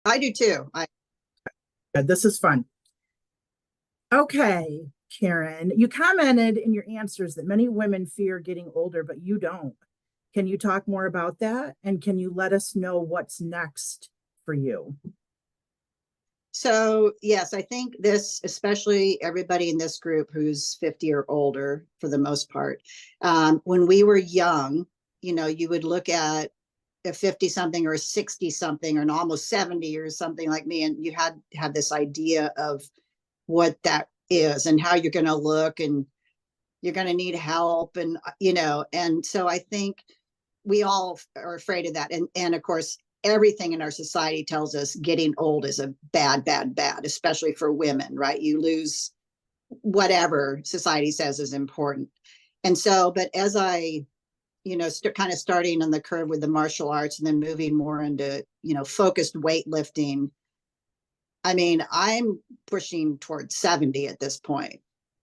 I do too. This is fun. Okay, Karen, you commented in your answers that many women fear getting older, but you don't. Can you talk more about that? And can you let us know what's next for you? So, yes, I think this, especially everybody in this group who's 50 or older for the most part, when we were young, you would look at a 50 something or a 60 something or an almost 70 or something like me, and you had to have this idea of what that is and how you're going to look, and you're going to need help. And so I think we all are afraid of that. And of course, everything in our society tells us getting old is a bad, bad, bad, especially for women, right? You lose whatever society says is important. And so, but as I, kind of starting on the curve with the martial arts and then moving more into, focused weightlifting, I mean, I'm pushing towards 70 at this point.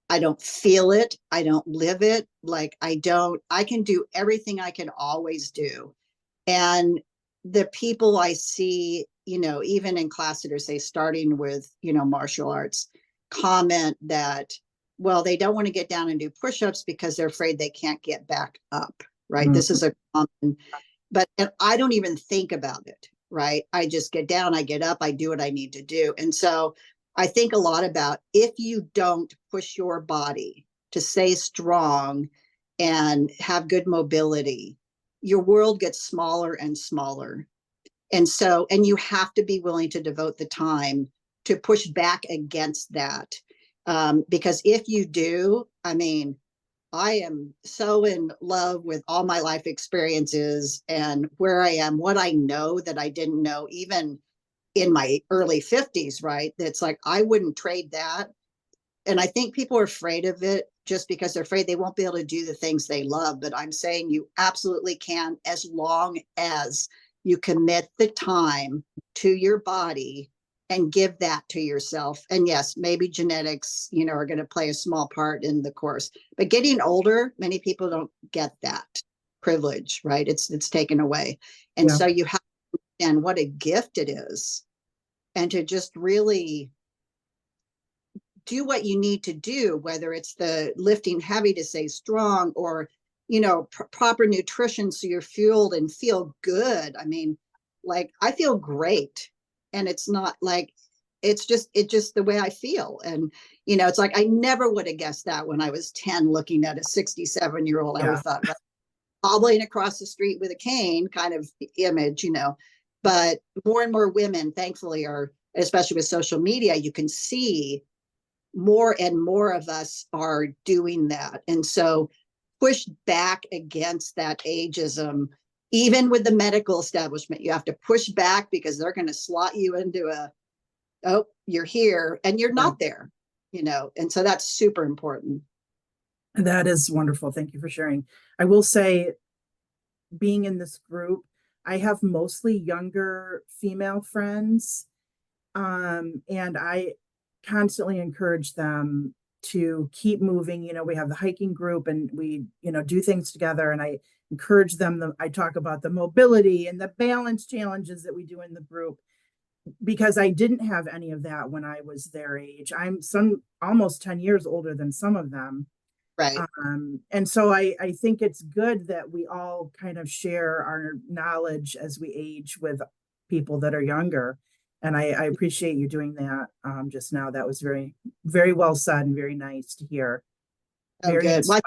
I don't feel it. I don't live it. I can do everything I can always do. And the people I see, even in class that are, say, starting with, martial arts, comment that, well, they don't want to get down and do push-ups because they're afraid they can't get back up, right? Mm. This is a common, but I don't even think about it, right? I just get down, I get up, I do what I need to do. And so I think a lot about if you don't push your body to stay strong and have good mobility, your world gets smaller and smaller. And you have to be willing to devote the time to push back against that. Because if you do, I mean, I am so in love with all my life experiences and where I am, what I know that I didn't know even in my early 50s, right? That's like, I wouldn't trade that. And I think people are afraid of it just because they're afraid they won't be able to do the things they love. But I'm saying you absolutely can, as long as you commit the time to your body and give that to yourself. And yes, maybe genetics, are going to play a small part in the course. But getting older, many people don't get that privilege, right? It's taken away. And Yeah. so you have to understand what a gift it is, and to just really do what you need to do, whether it's the lifting heavy to stay strong, or proper nutrition so you're fueled and feel good. I mean, like, I feel great, and it's not like, it's just the way I feel. And it's like, I never would have guessed that when I was 10 looking at a 67-year-old. I would Yeah. have thought, well, hobbling across the street with a cane kind of image. But more and more women, thankfully, are, especially with social media, you can see more and more of us are doing that. And so push back against that ageism. Even with the medical establishment, you have to push back, because they're going to slot you into oh, you're here and you're Yeah. not there. And so that's super important. That is wonderful. Thank you for sharing. I will say, being in this group, I have mostly younger female friends. And I constantly encourage them to keep moving. We have the hiking group and we, do things together. And I encourage them. I talk about the mobility and the balance challenges that we do in the group, because I didn't have any of that when I was their age. I'm almost 10 years older than some of them. Right. And so I think it's good that we all kind of share our knowledge as we age with people that are younger. And I appreciate you doing that just now. That was very, very well said and very nice to hear. Oh, Very good. Well, inspiring.